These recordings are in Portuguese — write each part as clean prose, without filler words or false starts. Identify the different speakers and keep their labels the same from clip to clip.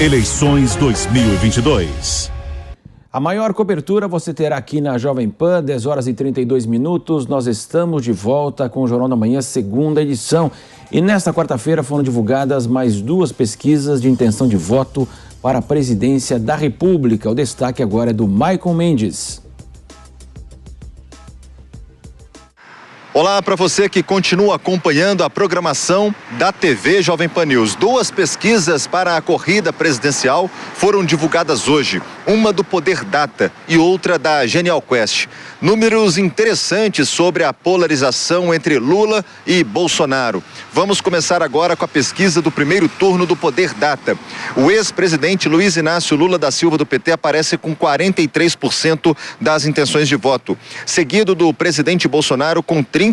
Speaker 1: Eleições 2022.
Speaker 2: A maior cobertura você terá aqui na Jovem Pan, 10 horas e 32 minutos. Nós estamos de volta com o Jornal da Manhã, segunda edição. E nesta quarta-feira foram divulgadas mais 2 pesquisas de intenção de voto para a presidência da República. O destaque agora é do Maicon Mendes.
Speaker 3: Olá para você que continua acompanhando a programação da TV Jovem Pan News. 2 pesquisas para a corrida presidencial foram divulgadas hoje. Uma do Poder Data e outra da Genial Quest. Números interessantes sobre a polarização entre Lula e Bolsonaro. Vamos começar agora com a pesquisa do primeiro turno do Poder Data. O ex-presidente Luiz Inácio Lula da Silva do PT aparece com 43% das intenções de voto, seguido do presidente Bolsonaro com 35%.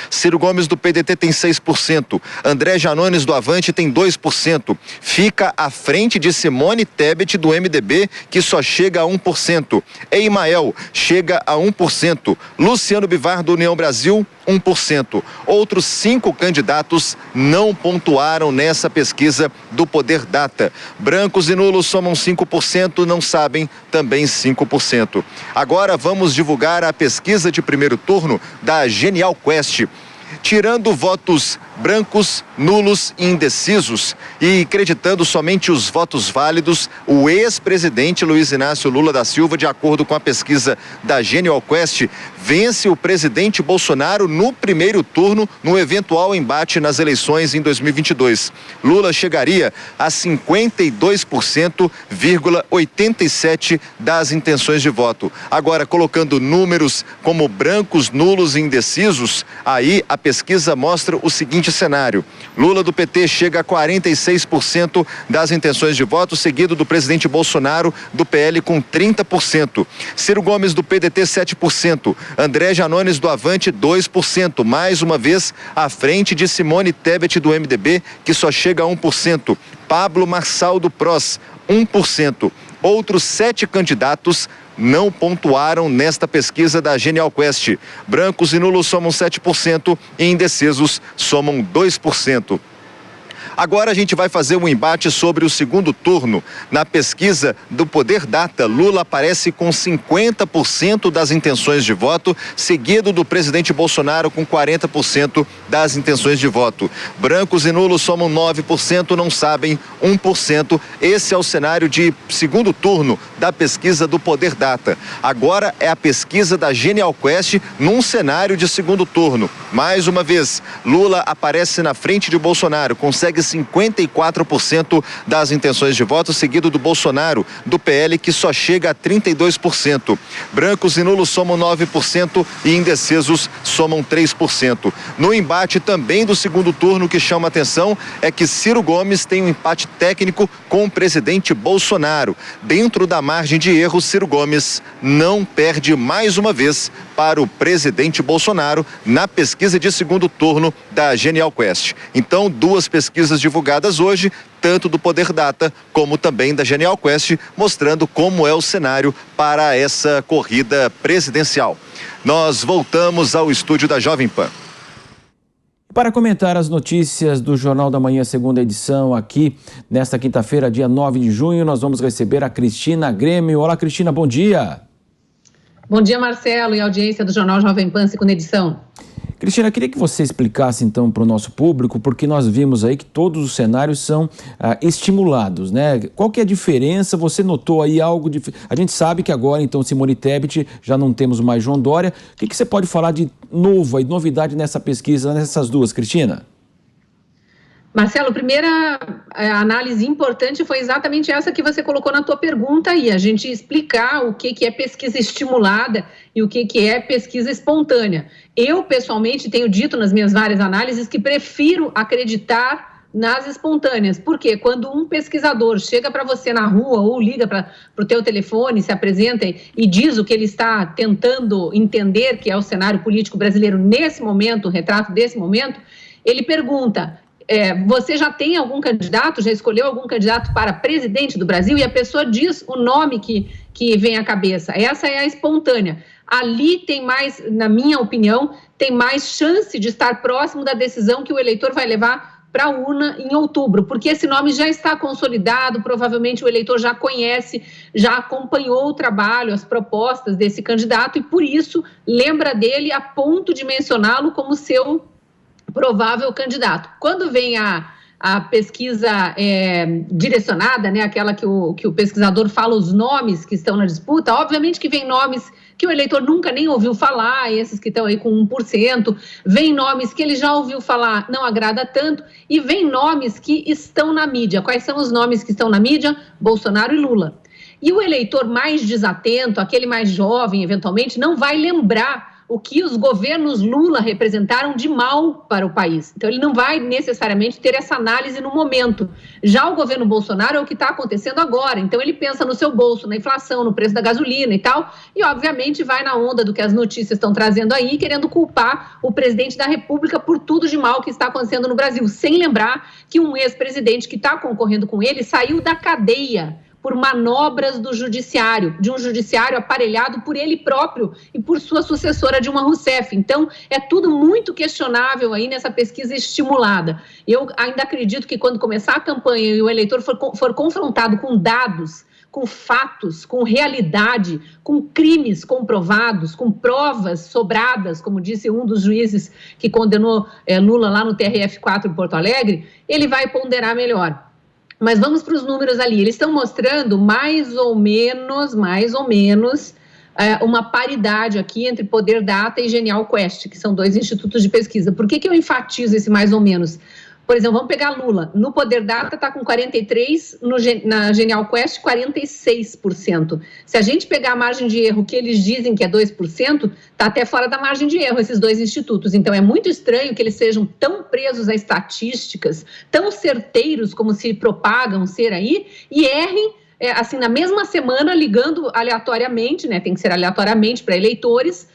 Speaker 3: Ciro Gomes do PDT tem 6%. André Janones do Avante tem 2%. Fica à frente de Simone Tebet do MDB, que só chega a 1%. Eimael chega a 1%. Luciano Bivar do União Brasil, 1%. Outros 5 candidatos não pontuaram nessa pesquisa do Poder Data. Brancos e nulos somam 5%, não sabem também 5%. Agora vamos divulgar a pesquisa de primeiro turno da Genial Quest. Tirando votos brancos, nulos e indecisos e acreditando somente os votos válidos, o ex-presidente Luiz Inácio Lula da Silva, de acordo com a pesquisa da Genial Quest, vence o presidente Bolsonaro no primeiro turno no eventual embate nas eleições em 2022. Lula chegaria a 52,87% das intenções de voto. Agora, colocando números como brancos, nulos e indecisos, aí a pesquisa mostra o seguinte cenário: Lula do PT chega a 46% das intenções de voto, seguido do presidente Bolsonaro do PL com 30%. Ciro Gomes do PDT 7%. André Janones do Avante 2%. Mais uma vez à frente de Simone Tebet do MDB, que só chega a 1%. Pablo Marçal do PROS 1%. Outros 7 candidatos não pontuaram nesta pesquisa da Genial Quest. Brancos e nulos somam 7% e indecisos somam 2%. Agora a gente vai fazer um embate sobre o segundo turno. Na pesquisa do Poder Data, Lula aparece com 50% das intenções de voto, seguido do presidente Bolsonaro com 40% das intenções de voto. Brancos e nulos somam 9%, não sabem 1%. Esse é o cenário de segundo turno da pesquisa do Poder Data. Agora é a pesquisa da Genial Quest num cenário de segundo turno. Mais uma vez, Lula aparece na frente de Bolsonaro, consegue 54% das intenções de voto, seguido do Bolsonaro, do PL, que só chega a 32%. Brancos e nulos somam 9% e indecisos somam 3%. No embate também do segundo turno, o que chama atenção é que Ciro Gomes tem um empate técnico com o presidente Bolsonaro. Dentro da margem de erro, Ciro Gomes não perde mais uma vez para o presidente Bolsonaro na pesquisa de segundo turno da Genial Quest. Então, 2 pesquisas divulgadas hoje, tanto do Poder Data como também da Genial Quest, mostrando como é o cenário para essa corrida presidencial. Nós voltamos ao estúdio da Jovem Pan.
Speaker 2: Para comentar as notícias do Jornal da Manhã, segunda edição, aqui nesta quinta-feira, dia 9 de junho, nós vamos receber a Cristina Grêmio. Olá, Cristina, bom dia.
Speaker 4: Bom dia, Marcelo, e audiência do Jornal Jovem Pan, segunda edição.
Speaker 2: Cristina, queria que você explicasse então para o nosso público, porque nós vimos aí que todos os cenários são estimulados, né? Qual que é a diferença? Você notou aí algo diferente? A gente sabe que agora, então, Simone Tebet, já não temos mais João Dória. O que você pode falar de novo aí, novidade nessa pesquisa, nessas 2, Cristina?
Speaker 4: Marcelo, a primeira análise importante foi exatamente essa que você colocou na tua pergunta aí, a gente explicar o que é pesquisa estimulada e o que é pesquisa espontânea. Eu, pessoalmente, tenho dito nas minhas várias análises que prefiro acreditar nas espontâneas, porque quando um pesquisador chega para você na rua ou liga para o teu telefone, se apresenta e diz o que ele está tentando entender, que é o cenário político brasileiro nesse momento, o retrato desse momento, ele pergunta... você já tem algum candidato, já escolheu algum candidato para presidente do Brasil? E a pessoa diz o nome que vem à cabeça. Essa é a espontânea. Ali tem mais, na minha opinião, tem mais chance de estar próximo da decisão que o eleitor vai levar para a urna em outubro, porque esse nome já está consolidado, provavelmente o eleitor já conhece, já acompanhou o trabalho, as propostas desse candidato e, por isso, lembra dele a ponto de mencioná-lo como seu provável candidato. Quando vem a pesquisa direcionada, né, aquela que o pesquisador fala os nomes que estão na disputa, obviamente que vem nomes que o eleitor nunca nem ouviu falar, esses que estão aí com 1%, vem nomes que ele já ouviu falar, não agrada tanto, e vem nomes que estão na mídia. Quais são os nomes que estão na mídia? Bolsonaro e Lula. E o eleitor mais desatento, aquele mais jovem, eventualmente, não vai lembrar o que os governos Lula representaram de mal para o país. Então, ele não vai necessariamente ter essa análise no momento. Já o governo Bolsonaro é o que está acontecendo agora. Então, ele pensa no seu bolso, na inflação, no preço da gasolina e tal, e, obviamente, vai na onda do que as notícias estão trazendo aí, querendo culpar o presidente da República por tudo de mal que está acontecendo no Brasil, sem lembrar que um ex-presidente que está concorrendo com ele saiu da cadeia por manobras do judiciário, de um judiciário aparelhado por ele próprio e por sua sucessora Dilma Rousseff. Então, é tudo muito questionável aí nessa pesquisa estimulada. Eu ainda acredito que quando começar a campanha e o eleitor for confrontado com dados, com fatos, com realidade, com crimes comprovados, com provas sobradas, como disse um dos juízes que condenou Lula lá no TRF4 em Porto Alegre, ele vai ponderar melhor. Mas vamos para os números ali. Eles estão mostrando mais ou menos, uma paridade aqui entre Poder Data e Genial Quest, que são dois institutos de pesquisa. Por que eu enfatizo esse mais ou menos? Por exemplo, vamos pegar Lula. No Poder Data está com 43%, na Genial Quest 46%. Se a gente pegar a margem de erro que eles dizem que é 2%, está até fora da margem de erro esses dois institutos. Então é muito estranho que eles sejam tão presos a estatísticas, tão certeiros como se propagam ser aí, e errem assim, na mesma semana, ligando aleatoriamente, né? Tem que ser aleatoriamente para eleitores,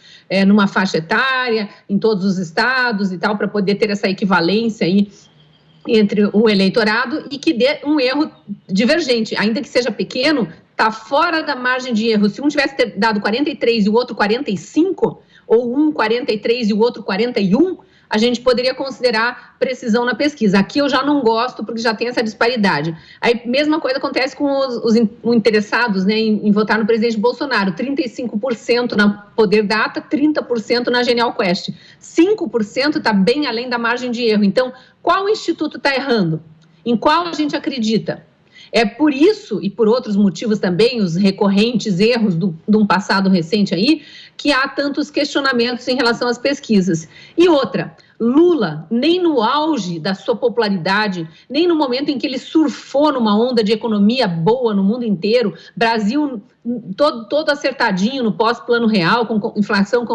Speaker 4: numa faixa etária, em todos os estados e tal, para poder ter essa equivalência aí entre o eleitorado e que dê um erro divergente, ainda que seja pequeno, está fora da margem de erro. Se um tivesse dado 43 e o outro 45, ou um 43 e o outro 41, a gente poderia considerar precisão na pesquisa. Aqui eu já não gosto, porque já tem essa disparidade. Aí, mesma coisa acontece com os interessados, né, em votar no presidente Bolsonaro. 35% na Poder Data, 30% na Genial Quest. 5% está bem além da margem de erro. Então, qual instituto está errando? Em qual a gente acredita? É por isso, e por outros motivos também, os recorrentes erros de um passado recente aí, que há tantos questionamentos em relação às pesquisas. E outra, Lula, nem no auge da sua popularidade, nem no momento em que ele surfou numa onda de economia boa no mundo inteiro, Brasil todo acertadinho no pós-plano real, com inflação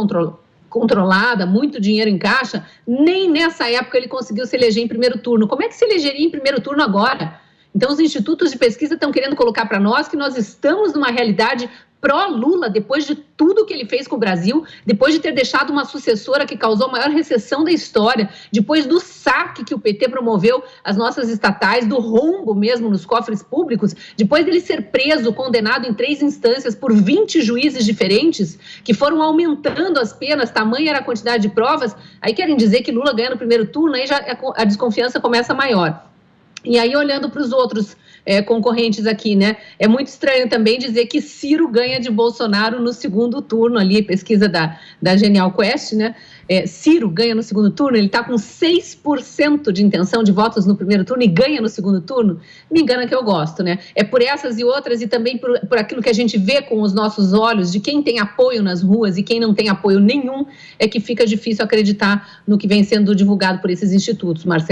Speaker 4: controlada, muito dinheiro em caixa, nem nessa época ele conseguiu se eleger em primeiro turno. Como é que se elegeria em primeiro turno agora? Então, os institutos de pesquisa estão querendo colocar para nós que nós estamos numa realidade pró-Lula, depois de tudo que ele fez com o Brasil, depois de ter deixado uma sucessora que causou a maior recessão da história, depois do saque que o PT promoveu às nossas estatais, do rombo mesmo nos cofres públicos, depois dele ser preso, condenado em 3 instâncias por 20 juízes diferentes, que foram aumentando as penas, tamanha era a quantidade de provas, aí querem dizer que Lula ganha no primeiro turno, aí já a desconfiança começa maior. E aí, olhando para os outros concorrentes aqui, né? É muito estranho também dizer que Ciro ganha de Bolsonaro no segundo turno ali, pesquisa da Genial Quest, né? Ciro ganha no segundo turno, ele está com 6% de intenção de votos no primeiro turno e ganha no segundo turno. Me engana que eu gosto, né? É por essas e outras e também por aquilo que a gente vê com os nossos olhos de quem tem apoio nas ruas e quem não tem apoio nenhum, é que fica difícil acreditar no que vem sendo divulgado por esses institutos, Marcelo.